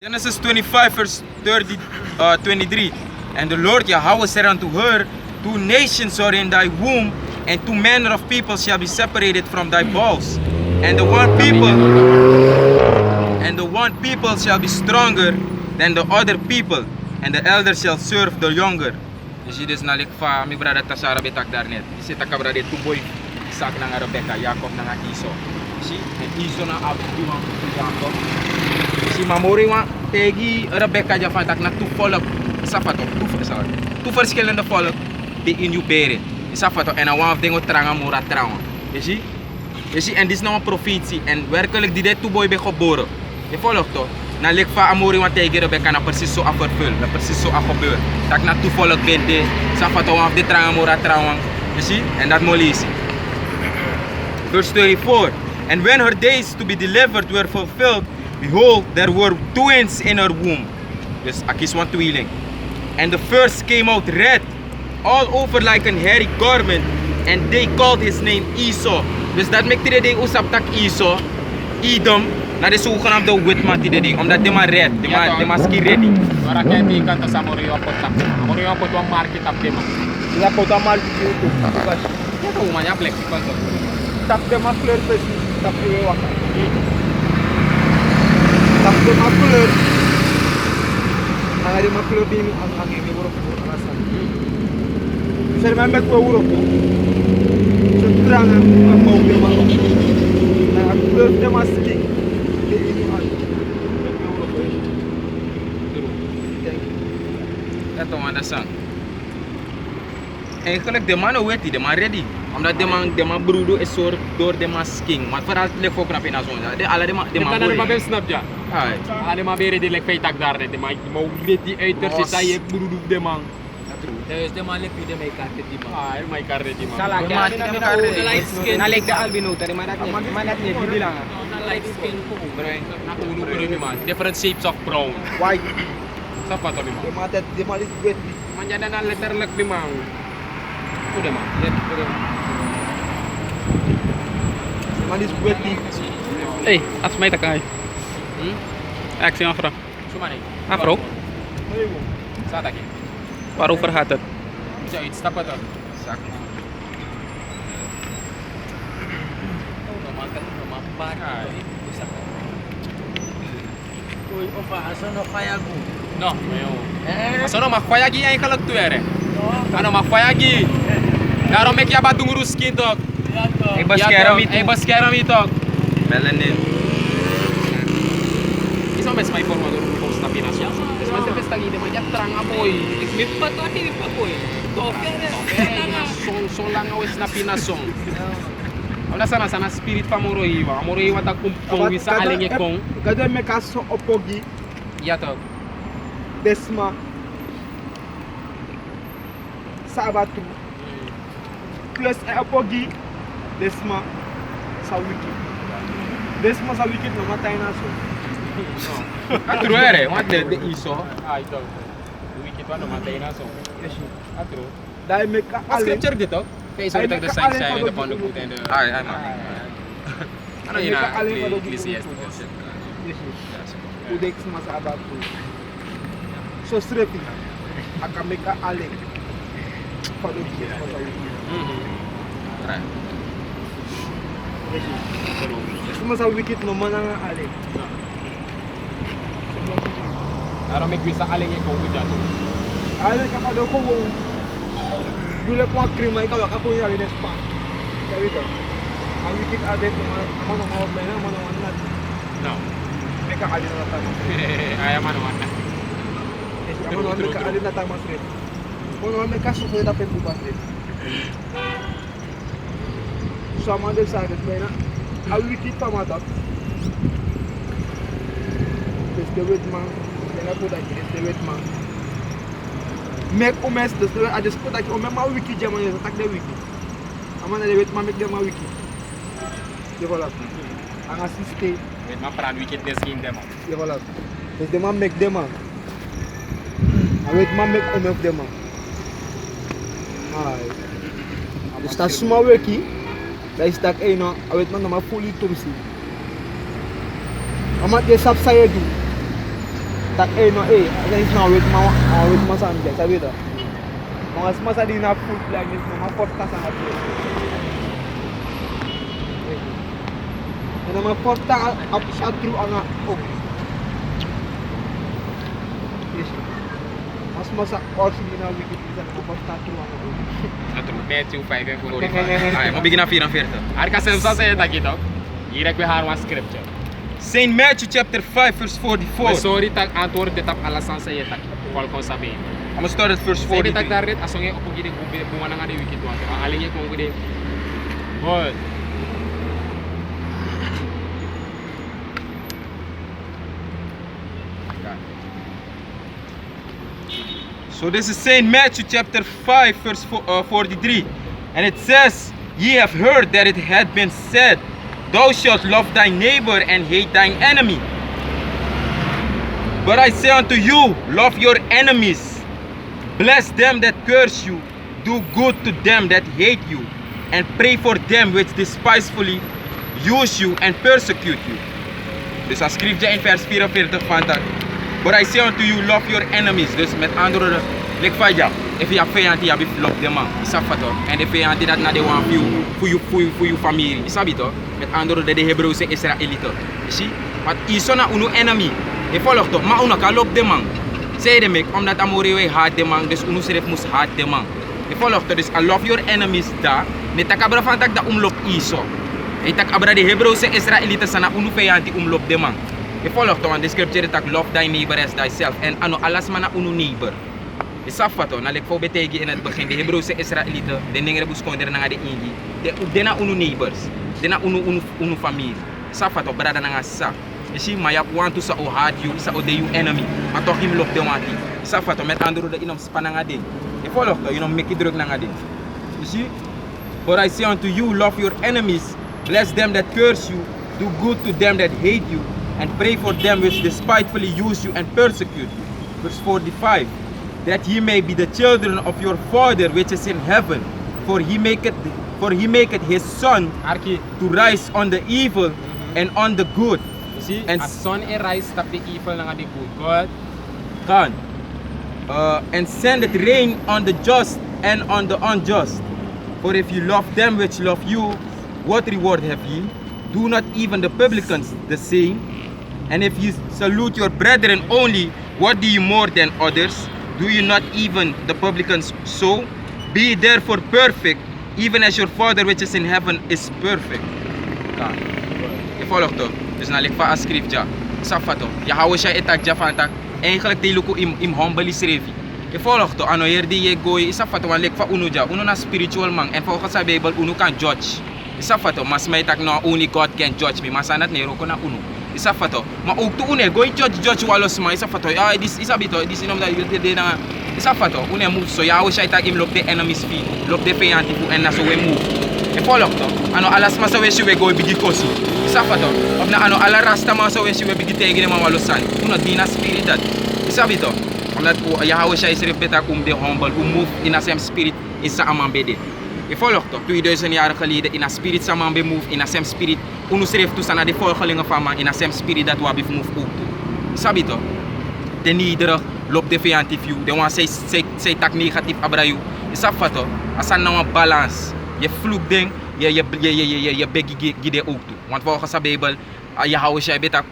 Genesis 25 verse 23. And the Lord Yahweh said unto her, two nations are in thy womb, and two manner of people shall be separated from thy bowels. And the one people shall be stronger than the other people, and the elder shall serve the younger. Je ziet dus naar fa mi brada tasara betak daar net. Je zit akabra de tuboy Isaac na Rebecca, Jacob na Iso. Zie, en Iso na Abraham Jacob. Si mamori wa tegi Rebecca ja van tak na toevallig safato tu verschillende volk die in je beren safato en een of dingen tranga mora trouwen. Je ziet en dit is nou een profetie en werkelijk die dit toeboy be geboren. Je volgt toch? Na lek fa amori wa tegi Rebecca na precies zo afvervul, na precies zo afgebeur. Tak na toevallig bente safato of de tranga mora trouwen. Je ziet en dat molisi. Verse 24. And when her days to be delivered were fulfilled, behold, there were twins in her womb. Dus akis one tweeling. And the first came out red, all over like an hairy garment, and they called his name Esau. Dus dat maakt die ding usap tak Esau, Edom, na de zogenaamde witman die ding, omdat die maar red, die maar ski ready. Ora kaya di kanta sa Morio Potak. Morio Potak market up demo. La kota mal itu. Ya tahu mana plek kanto. Tak de ma fleur pes, tak de waka. Tak de ma fleur. Ang de ma fleur di ang ini buruk rasa. Saya memang ku buruk. Sekarang ang mau de ma. Na fleur de ma ski. Dat is wat sang. Eigenlijk de man weet die, de man ready. Omdat de man broedo is soort door de man sking. Maar vooral lek voor knap in de zon. De alle de man Kita na ba snap ja. Ay. Ale ma bere di lek pay tak dar net, ma mo ready eater si taye burudu de man. Terus dia malah pilih may kartet di mana? Ah, may karre di man. Salah Mati kan? na karre. Light skin. Nalik da albino tadi manat ni bilang. Light skin po. Nakuno ko rin man. Different shapes of brown. White. Sa pa to di man. Di malis wet. Manja na letter lek di man. Ito di man. Let ko di man. Malis wet di. Hey, asmai tak ay. Aksi afro. Sumani. Afro? Sa taki. Waarover gaat het? Zo iets tapat to. Sak. Uy, opa, asa no kaya ko? No, mayo. Aso no makfayagi ay kalag tu ere. Ano makfayagi? Daro mek ya batung ruskin to. Ik was scared Ay baskeram ito. Melanin. Isa mes may forma do post na Pinas. Mas mas tepes tagi de manja terang apoy. Lipat to di pa ko eh. Son lang awes na Pinas song. Wala sana spirit pa moroiwa. Moroiwa ta kumpong sa alinge kong. Kada me kaso opogi Ya to. desma. Sabatu. Plus opogi desma sa wiki. Desma sa wiki no matay na so. Atro ere, wat de iso. Ah ito. Wiki to ano matay na song. Atro. Dai me ka As ale. scripture dito. Kaya isa ito the sign sa the pond of and Ay, ay man. ano yun na Ecclesiastes. Udex sa abatu. So strepi. Aka me ka ale. Pado desma sa wiki. Try. Desma sa wiki no manang ale. Aro may kwisa alinge kong dyan. Ale ka pado ko dule ko krima ikaw ka po yari despa. Kaya ito. Ang wikit adet ng mga mga na mga wanat. No. May ka ale na tama. Ayaw man naman na. Ang mga ka ale na tama straight. Kung may kaso ko na pen bukas din. So ang mga sa adet na ang wikit pa mata. Des the wet man. Kaya po dahil des the wet man. Mek umes des the ades po dahil umes ma wiki jaman yo tak de wiki. Amana de wet man mek de ma wiki. Develop. Ang asiste Wait, maparan wickedness game demo. develop. Des de man mek de man. Ang wet man mek umes de man. Ay. Sta suma wiki. Dahil stak ay no, awet man na ma fully tumsi. Amat de sap saya du. Tak no dan is nou weet maar samjak, sabi to. Mga smasa din na full plan is mga porta sa atin. Ano mga porta up shot through ang oh. Yes. Mas masa orsi din na wikit sa mga porta through ang oh. Matthew 5 en 45. Ay, mo begin na 44. Ari ka selfs sa eta aqui, toch? Hier heb je haar een scripture. Saint Matthew chapter 5 verse 44. Sorry tak antwoord dit op alasan sa eta. Kol kon sabi. I'm gonna start at verse Sorry 42. tak darit asonge opo gidi bunga nga di wiki tuan. Alinge kung gidi. Good. So this is Saint Matthew chapter 5 verse 43. And it says, ye have heard that it had been said, thou shalt love thy neighbor and hate thine enemy. But I say unto you, love your enemies, bless them that curse you, do good to them that hate you, and pray for them which despisefully use you and persecute you. Dus als scripture in vers 44 van dat. But I say unto you, love your enemies. Dus met andere woorden, like van ja, if je vijand die hebt, love them man. Is dat toch? En de vijand die dat naar de one voor je familie. Is dat toch? Met andere woorden, de Hebreeuwse Israëlieten. Je ziet? Want is zo naar uw enemy. Je volgt toch? Maar uno kan love them man. Zeg de mek, omdat amore we haat de man, dus uno schrijft moest haat de man. Je volgt toch? Dus I love your enemies daar. Net tak abra van tak da umlop iso. Je tak abra de Hebreeuwse Israëlieten sana uno vijand die umlop de man. Je volgt toch? Want de scripture tak love thy neighbor as thyself. En ano alas man na uno neighbor. Je zag wat hoor, nalik voor betekenen in het begin de Hebreeuwse Israëlieten, de dingen die konden naar de ingi, de na uno neighbors, de na uno familie. Zag wat hoor, brada na sa. Je ziet maar je want to sa o hard you, sa o de you enemy, maar toch hem loopt de wanti. Zag wat hoor, met andere woorden in om spannen gaan ding. Je volgt toch, je make druk naar ding. Je ziet? But I say unto you, love your enemies, bless them that curse you, do good to them that hate you, and pray for them which despitefully use you and persecute you. Verse 45. That ye may be the children of your Father which is in heaven, for he maketh his sun Arki. to rise on the evil and on the good. You see? And As son e rise tap the evil nga di good. God. God, and sendeth rain on the just and on the unjust. For if you love them which love you, what reward have ye? Do not even the publicans the same? And if you salute your brethren only, what do you more than others? Do you not even the publicans so? Be therefore perfect, even as your Father which is in heaven is perfect. God. Je volgt toch? Dus nou ligt van als scripture. Safa toch? Je houdt je etak van tak. Eigenlijk die luku im humble schrevi. Je volgt toch? Ano hier die je gooi. Safa toch? Want ligt van uno ja. Uno na spiritual man. En volgens de Bijbel uno kan judge. Safa toch? Mas mij tak no only God can judge me. Mas sanat nero ko na uno. Isa fato, ma ook to une go judge walos ma isa fato. Ja, this is a bit, this inom da de na. Isa fato, une move so ya o shay tag im look the enemy's feet, look the vijand die en na so we move. E follow to. Ano alas ma so we si we go bigi kosi. Isa fato, of na ano ala rasta ma so we si we bigi tegi ma walosan. Uno dina spirit that. Isa bito. Omdat ya o shay sirip beta de humble, move in a same spirit isa amambede. Je volgt toch, 2000 jaar geleden in een spirit samen be move, in een same spirit, uno schreef toe aan de volgelingen van man, in een same spirit dat we move ook toe. Sabi toch? De nederig loopt de vijand view, de want zij tak negatief abrayu. Je sabi toch? Als er nou een balans, je vloek ding, je begi gide ook toe. Want volgens de Bijbel, je houdt je beter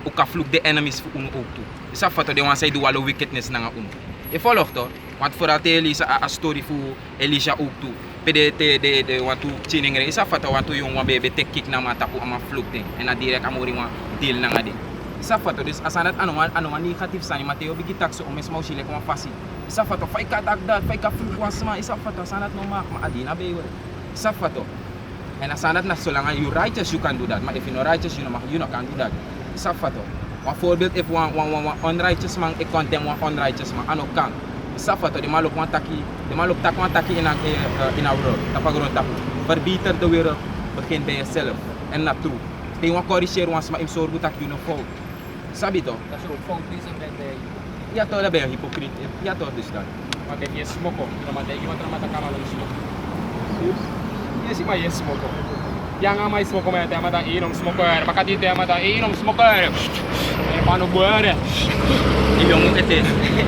ook vloek de enemies voor uno ook toe. Je sabi toch? De want zij doen alle wickedness naar uno. Je volgt toch? Want voordat Elisa a story voor Elisha ook toe. De want to chining re isa fata want to yung bebe tek kick na mata po ama fluk ding. En na direct amori wa deal na nga din. Isa fata dus asanat ano negative sa ni Mateo bigitak so mes mau sile ko fasi. Isa fata fay ka dagdag fay ka fluk was ma isa fata sanat no mak ma adina be. Isa fata. En asanat na so lang you righteous you can do that. But if you no righteous you no can do that. Isa fata. One voorbeeld if one unrighteous man e condemn one unrighteous man ano kan. Isa fato de malok wan taki in a world tapagron tap verbeter de wereld begin bij jezelf en na true te wan corrigeer wan ma im sorgu tak you no fault sabi to Dat is ook fout is en dat ja to la ben hypocrite ja to dus dan Want if you smoke, naman tayo iwan naman takama ng smoke. Yes, Yes, ma yes smoke. Yang ama smoke mo yata mata inom smoker. Makati te mata inom smoker. Paano buwan eh? Ilong ete.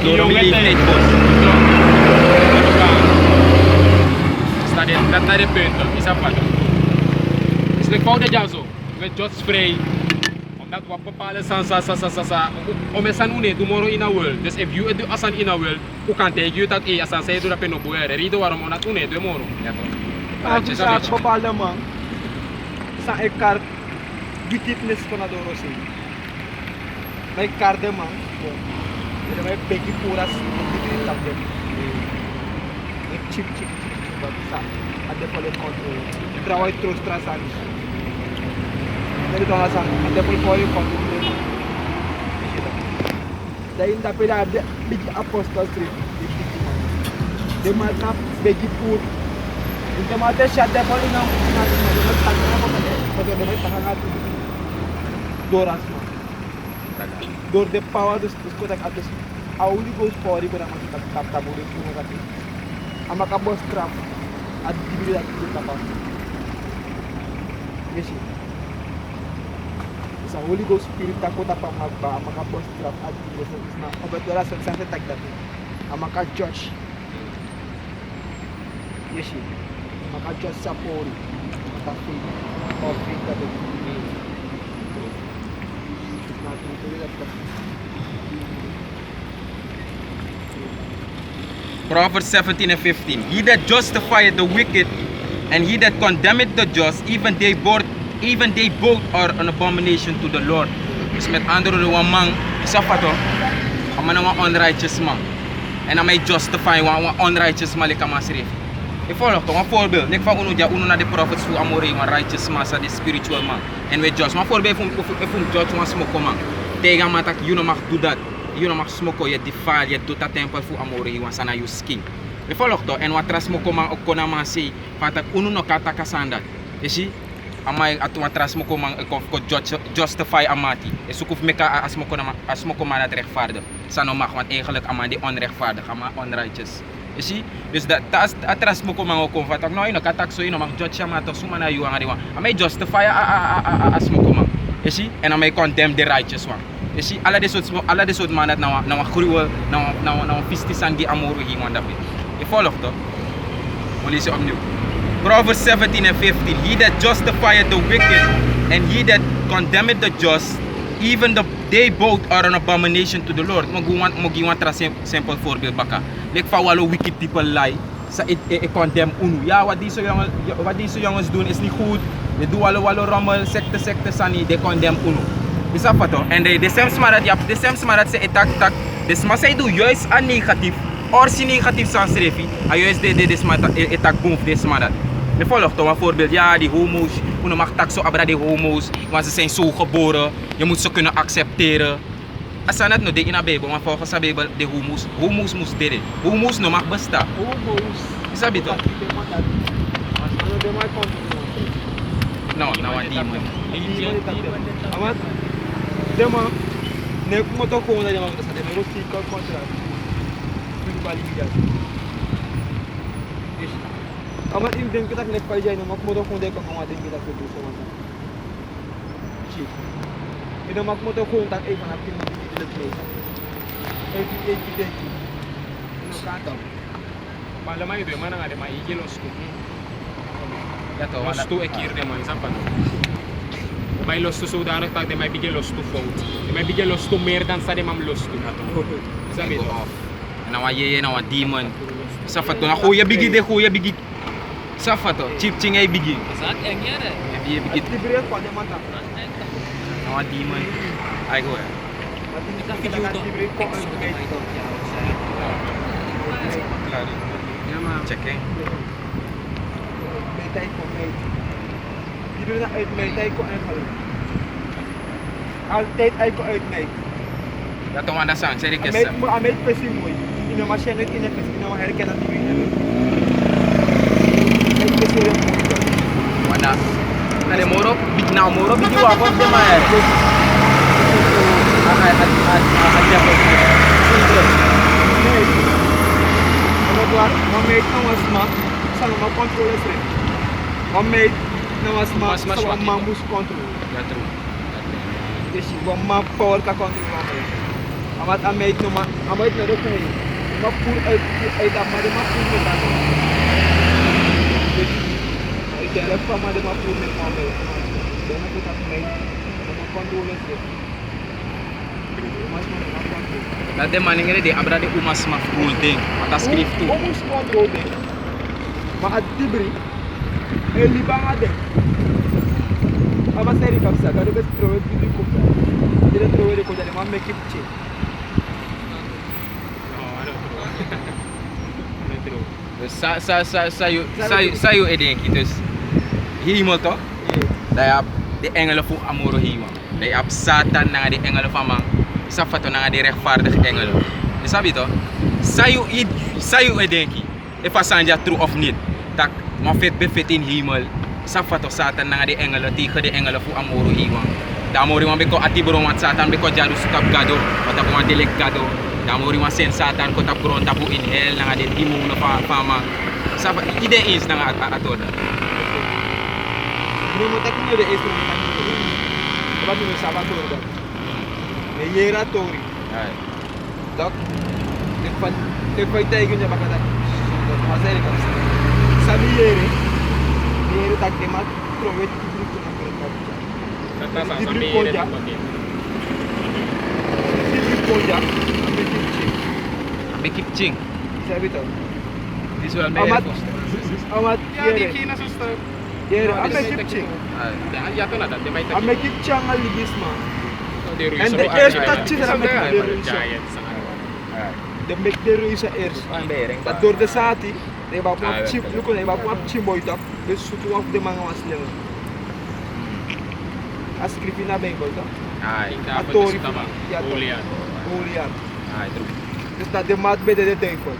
Ilong Loro ete. late boss. Dat naar de punten, is afwachten. Is de fout dat zo? Met just spray. Omdat we bepalen om eens aan doen tomorrow in a world. Dus if you do asan in a world, hoe kan tegen je dat asan zij doet dat in een boer. Reden waarom on dat doen tomorrow. Ja toch. Ako sa bepaalde man, sa ekar wickedness ko na doon siya. May karde man, pero may peki puras wickedness din. May chip ba sa ade pole control. Trabalho trouxe traçado. Ele dá sa ade pole control. Daí ainda pela big apostle street. De marca big pur. Então até chat de pole não. Mas vai pagar Doras man. Door de power dos kodak atas. A Holy Ghost power iba naman kita tabu din mo kati. Ang makabos trap at dibili at kita pa. Yes. Sa Holy Ghost Spirit ako tapang magba ang makabos trap at dibili sa isna. Obetora sa sa tag dati. Ang maka-judge. Yes. Maka-judge sa pori. Maka-free. Free ka din. Proverbs 17 and 15. He that justifieth the wicked and he that condemneth the just, even they both are an abomination to the Lord. Dus met andere woorden, man, isa pa to, ama na een unrighteous man. En dan may justify een unrighteous man like masrif. Ik volg toch een voorbeeld. Ik van uno na de prophets who amore een righteous man, sa de spiritual man. En we just. Maar voorbeeld if judge een smoko man. Tegen man dat you no mag do that. You no mag smoko, je defile, je doet dat temple voor amore een sana you skin. Ik volg toch en wat smoko man ook kona man say, van dat uno no kata kasandat. Je zie? Amai atu matras mo ko mang ko justify amati. E sukuf meka asmoko man dat rechtvaardig. Sano mag want eigenlijk ama die onrechtvaardig, ama unrighteous. You see? Dus dat atras mo ko mang ko fatak no ino katak so ino mag judge ama to suma na yu ang ariwa. Amai justify asmoko man. You see? En amai condemn the righteous one. You see? Ala de soort man dat na cruel na fistisan gi amoru hi man dapat. Je volgt toch? We lezen opnieuw. Proverbs 17 and 15. He that justifieth the wicked and he that condemneth the just, even they both are an abomination to the Lord. Mag-iwan tra simple voorbeeld baka. Like fa walo wicked people lie. Sa condemn uno. Ja, wat deze jongens doen is niet goed. They do walo rommel, secte sani, they condemn uno. Is dat wat? En de same smarat se tak. Dus maar zij doen juist aan negatief. Or si negatief sans refi, juist de smarat etak boom de smarat. Je volgt toch een voorbeeld, ja die homo's, je mag tak zo abra die homo's, want ze zijn zo geboren, je moet ze kunnen accepteren. Als dat no de in de Bijbel, maar volgens de Bijbel de homo's moest dit, homo's no mag bestaan. Homo's. Is dat beter? Ano de my No, nou die man. Amat, dema, ne kumoto ko na dema sa dema rosti ka contract. Bin bali bidan. Amat in din kita nek pa jay no makmoto ko de ko amat din kita ko so mata. Chi. Ina makmoto ko tak ay panapin mo dito dito. Ay. No kanto. Malamay ito, mana nga de maigi los tu. Yato, Los tu ekir de man sampan. May los tu sudanos tag de may bigay los tu fout. De may bigay los tu meer dan sa de mam los tu nato. Sabi Go to. off. Nawa yeye nawa demon. Safato na kuya bigi. Safato, chip ching ay bigi. Saat yang ada. Biye bigi. Libre ko de mata. Nawa demon. Ay go. Kita video to. Claro. Check eh. May tay ko may. Libre na may tay ko ay halo. Al tay ay ko ay may. Yato wanda sound, seri Amay kesa. mo amay pesi mo. Ino ma siya net ina pesi ino her kana TV na. Ay pesi mo. Wanda. Na moro bigi wa ko de ma er. Aja ko. Ano ba? Mamay ko was ma sa mga controllers rin. Mamay não mas Mas só aqui. mamos control. Ja, true. Yes, uma power ka control mamãe. Amat amait no ma amait na do kay. Ma pur ay da ma de ma pur me ta. Ay kaya pa ma de ma pur me mamãe. Dena ko ta mai. Ma control es. Mas ma control. Dat de man ingere de abra de umas ma cool thing. Wat dat schrift toe. Vamos control de. Ma adibri. Ele banga de. Aba seri kapsa, kada bes trowe di kopta. Dire trowe de ko jale ma make it che. Dus sa yo edenki. Dus hemel toch? Dat je de engelen voor amoro hemel. Dat je op Satan naar de engelen van man. Sa fato naar de rechtvaardige engelen. Je sabi toch? Sa yo edenki. If asanja true of niet. Tak ma fet befet in hemel. Sa fato Satan naar de engelen tegen de engelen voor amoro hemel. Da amori wan beko atibro wan Satan beko jadu sukap gado. Wat wan delek gado. Da amori wan sen Satan ko tap gron tapu in hell naar de hemel na fama. Sa ide is naar atoda. Bruno tak ni de estro ni kan. Ba tu sa ba to da. Ne yera tori. Ai. Dok. De fai tay gunya bakata. Ma seri kapsa. Sabi yere. Yere tak de ma trowe di ko na ko. Kata sa Dibri sabi koja. Dibri koja. Ambe che. Ambe kipching. Sabi to. Visual Amat. media. Amat Ya di yere. kina suster. Yere ambe kipching. Ai. Dan ya to na dat de may Ambe kipchang al libisma. And the Ruiz eerste touches are met de Ruiz. Giants. Ai. De make de Ruiz eerst. Ang bering Dat door de sati, de ba Ah, po chip, wel. luko na ba po chip boy tak, de sutu of de mga waslen. As skripina bang boy tak. Ai. Atori. Ja, Julian. Julian. Ai, true. Dus dat de mat be de devil.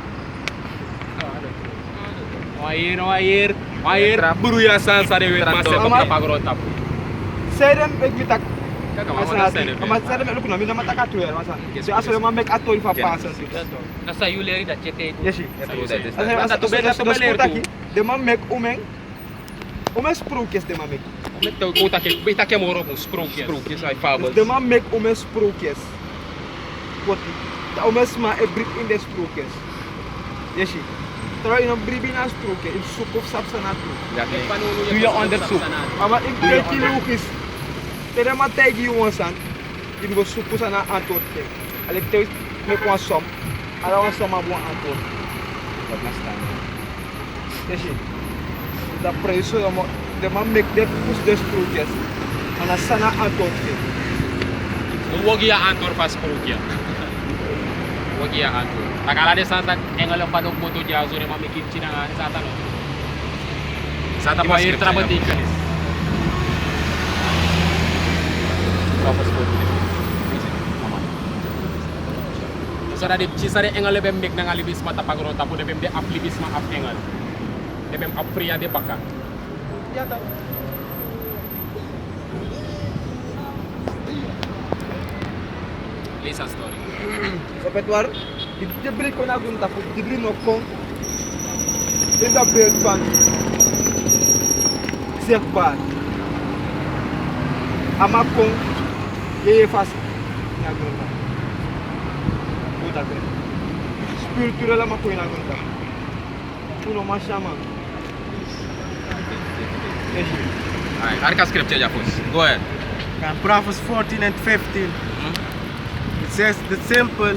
Wair buru ya san sa de wet ma se ko Amat. pagron tapu. Serem ek mitak. Kaka Mas mama na nati. sene. Mas serem ek luko na mina mata katu ya masa. So aso ma make atori fa pasa. Nasa yuleri da chete. Yes. True that is. Asa Mas asa tu to bela bela to to bela aqui. De ma make umeng. Umeng sprookjes de ma make. Met to uta ke bita ke moro mo sprookjes. Sprookjes, ai fables. Dus de man make umeng sprookjes. Wat de umeng ma e brik in de sprookjes. Yes. Terwijl je een brief in een sprookje, in zoek of sap sa nato. Ja, nee. Doe je onderzoek. Maar ik weet je logisch. Tere ma tegi jongen san. In go zoek sa na antwoord te. Alek te me kwa som. Ala wan som ma bon antwoord. Wat na staan. Yes. Da preso de man make de kus de sprookjes. Ana sana antwoord te. Wagi ya antor pas sprookje. Wagi ya antor. Takala de santa engalo pa do moto jazo ne mami kimchi na sata no. Sata pa ir trabatik kanis. Tapos po. Sara de chisare engalo bem mek na ngalibis mata pagro tapu de bem de aplibis ma ap engal. De bem ap fria de baka. Ya ta. Lisa story. Sa petwar, de brik ko na gunta po, de brik no kon. In da beeld van zichtbaar. Ama kon je vast na gunta. Hoe dat is. Spiritueel ama kon na gunta. Uno ma shaman. Yes. Ai, arca scripture ja pus. Go ahead. And Proverbs 14 and 15. It says the simple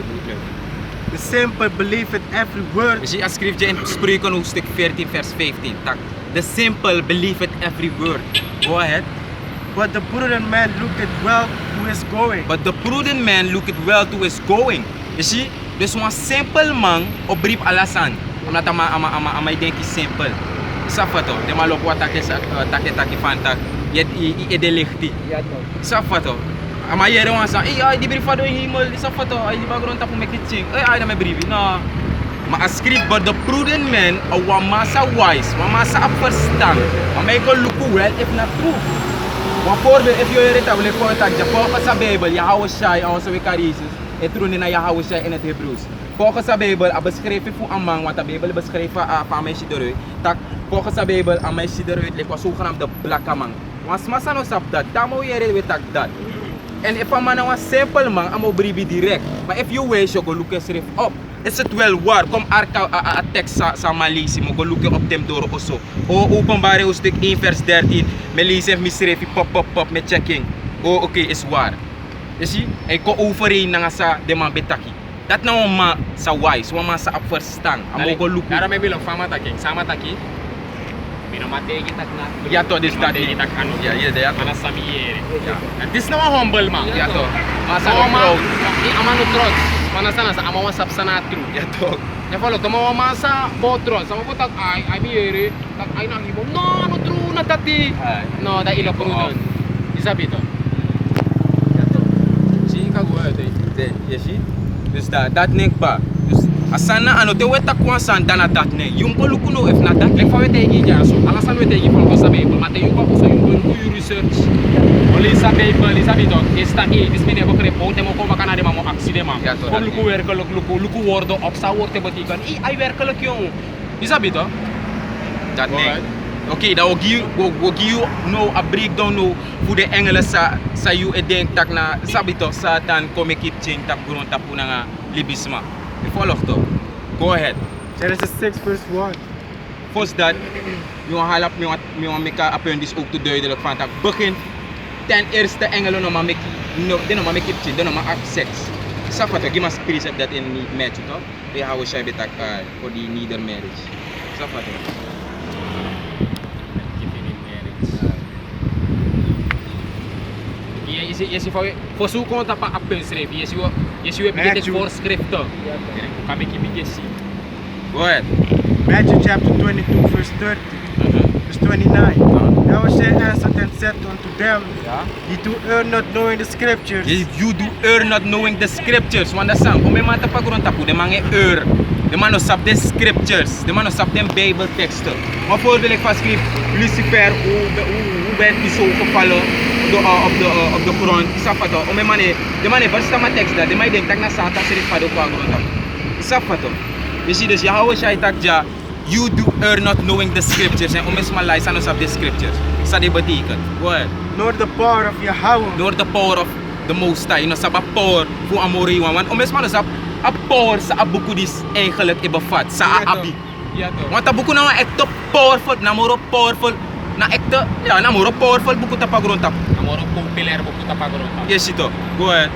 believe in every word. We zien als scripture in Spreuken hoofdstuk 14 vers 15. Tak. The simple believe it every word. Go ahead. But the prudent man looketh well to his going. But the prudent man looketh well to his going. You see? Dus een simple man op brief alasan. Omdat ama denki simple. Safato, de malok wat take fantak. Je de lichti. Ja, no. Safato. Ama yere wan sa, ay di brief do himel, safato, ay di bagron tapu mekitching. Ay na me brief. No. Maar als script, but the prudent man, wa massa wise, wa massa verstand. Maar mij kan look well if not true. Want voorbeeld, if je het hebt, voor het je volgens de Bijbel, je houdt shy, onze wekarises, het roepen naar je houdt shy in het Hebreeuws. Volgens de Bijbel, beschreven voor een man, wat de Bijbel beschreven van meisje door u, dat Volgens de Bijbel, aan mij ziet eruit, ik was zogenaamd de blakke man. Want massa no sap dat, daar moet je weet dat. En if a man was simpel man, amo bribi direct. Maar if you wish, you go look eens schrift op. Is het wel waar? Kom arka a tekst sa Malisi, mo go look op dem door oso. O openbare hoofdstuk 1 vers 13. Me lezen me schreef pop met checking. Oh oké, is waar. Je ziet, ik ko overeen nga sa de man betaki. Dat nou man sa wise, wan man sa up verstaan. Amo go look. Daarom heb je nog fama taki. Sama taki. Minamate kita na. Ja toch, dus dat kita kanu. Ja, ja, Mana samiere. En dit is nou een humble man. Ja toch. Maar Sa sa oma, proud. amano trots. Mana sana sa amawa sap sana true. Ja toch. Ya follow tomo masa botros. Sama ko tak ay miere, tak ay nang ibo. No, no true na tati. Ay. No, da ilo prudon. Isabi to. Zie je goed je ziet? Dus dat niks pa. Dus asana ano te weta kwansan dana dat ne. Yung ko lukuno if na dat. Lek fa wete gi jaso. Alasan wete gi follow sa Bible. Mate yung ko so yung ko research. Oli sa Bible, isabi to. Esta dis mine ko kre ponte mo ko makana de mo akside ma. Ja, to, Kom dat luku werkelijk luku wordo op sa worte batikan. Ay werkelijk yung. Isabi to. Dat ne. Alright. Oké, dan wil je nou een breakdown nou voor de engelen sa you denk tak na sabi to Satan kom ik ching tap grond tap na libisma. Je volgt toch? Go ahead. Genesis 6 verse 1. First dat, yung halap yung meka appendix ook te duidelijk van tak begin ten eerste engelen no mameki no de no mameki ching de no ma have sex. Safa to give us precept that in Matthew toch? We how shall be tak for the neither marriage. Safa to. Je voor conta pa appen schrijf. Je hebt dit voorschriften. Kan ik je zien. Go ahead. Matthew chapter 22 verse 30. Verse 29. Yahweh answered and said unto them, Ye do err not knowing the scriptures. You do err not knowing the scriptures. Want dat sang, om mata pa grond tapu, de man err. De man no sap the scriptures. De man no sap den Bijbelteksten. Maar voorbeeld ik schreef Lucifer, hoe werd hij zo gevallen op de grond. Safato. Om de man verstaan mijn tekst dat. De man denkt dat na Santa schreef van de grond tapu. Safato. Je ziet dus Yahweh zei tak ja. You do err not knowing the scriptures. En om eens maar lijst aan the scriptures. Sa de betekent. Go ahead. Nor the power of Yahweh. Door the power of the Most High. You know, sa power voor amore want om eens maar dus a power sa abuku dis eigenlijk bevat. Sa abi. Ja toch. Want a buku na echt powerful, namoro powerful. Na ekte, ja, namoro powerful buku tapagron tap. Amoro popular buku tapagron. Yes, ito. Go ahead.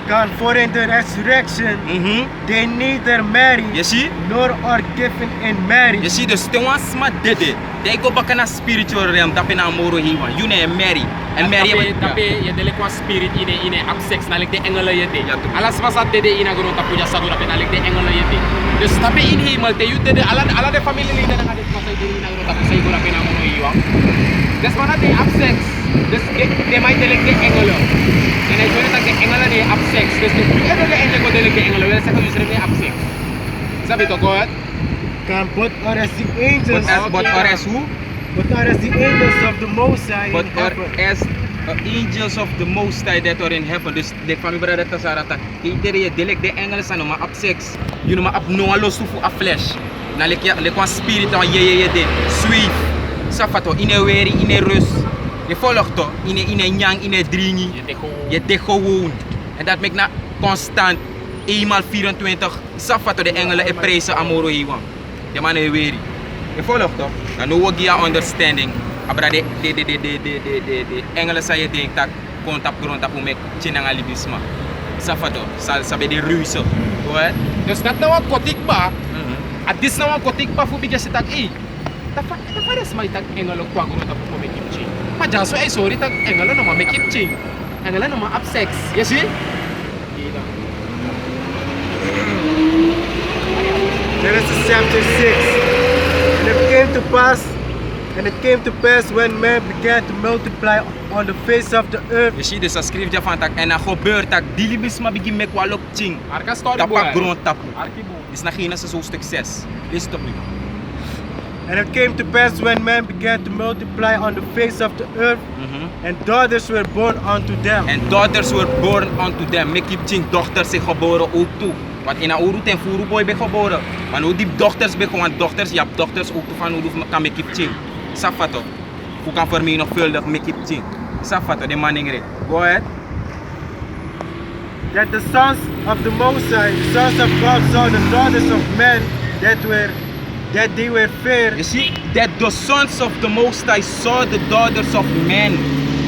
God, for in the resurrection Mhm. they neither marry You see? nor are given in marriage. You see, dus te wan sma dede. They go back na spiritual realm tapi na amoro hiwa. You ne marry. En marry Tapi je dele kwa spirit ine absex na lik de engelen je de. Ja, toch. Alas masat de ina gron tapu ja sagura pe na lik de engelen je de. Dus tapi in hemel te you de ala de familie leden na dit masai de ina gron tapu sagura pe na mono hiwa. Dus mana de absex. Dus de mai de lik de engelen. En hij zegt dat de engelen de absex. Dus de de engelen de lik de engelen. Wel zeggen dus de absex. Sabi to God. God, but are as the angels, but or as who? but are as the angels of the Most High But in or heaven. as angels of the Most High that are in heaven. Dus de van mijn brother Tasarata. Iedereen je delek de engelen zijn maar op sex. You know maar op no los voor a flesh. Na le kwa spirit on ye de. Sweet. Safato ine weri ine rust. Je volgt toch? Ine nyang ine dringi. Je te gewoon. En dat maakt na constant. Eenmaal 24. Safato de engelen en prijzen amoro hiwan. De man is weri. Je volgt toch? Dan nu we give understanding. Abra de engelen sa je denkt dat kontap grond op met chinanga libisma. Safato. Sabe de ruise. What? Dus dat nou een kotik ba. At this nou een kotik ba fubi kasi tak Dapat pares may tag engalo kwa guro tapo mo make kimchi. Ma jaso ay sorry tag engalo no ma make kimchi. Engalo no ma up sex. Yes see? Genesis chapter 6. And it came to pass when man began to multiply on the face of the earth. Je ziet dus dat schrijft je van tak en dan gebeurt dat die libisma begin met kwalop ching. Arka story Tapak boy. grond tapu. Arkibo. Is na Genesis hoofdstuk 6. Lees het opnieuw. And it came to pass when man began to multiply on the face of the earth, and daughters were born unto them. And daughters were born unto them. Make ching dochters zich geboren ook toe. Want in een oeru ten voeren boy be geboren. Maar nu die dochters be want dochters, je hebt dochters ook van hoe kan make it ching. Safato. Hoe kan voor mij nog veeldig make it ching. Safato, de man ingrid. Go ahead. That the sons of the Most High, the sons of God, saw the daughters of men that they were fair. You see, that the sons of the Most High saw the daughters of men.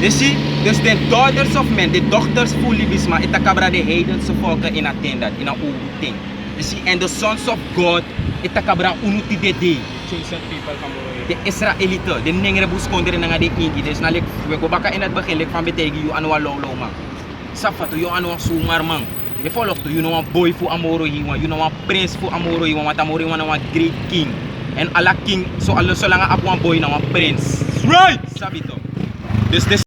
You see, dus de daughters of men, de dochters van Libisma, het akabra de heidense volken in attendant, in een oeru ting. You see, and the sons of God, het akabra unuti de day. Chosen people van Moro. De Israëlieten, de nengere buskonderen nga de ingi. Dus na we go baka in het begin, like van betegi you anwa lolo man. Safato, you anwa sumar man. Je volgt to, you know een boy voor Amoro hiwan, you know een prince voor Amoro hiwan, want Amoro hiwan een great king. En alla king, so lang op een boy na een prince. Right! Sabito. Dus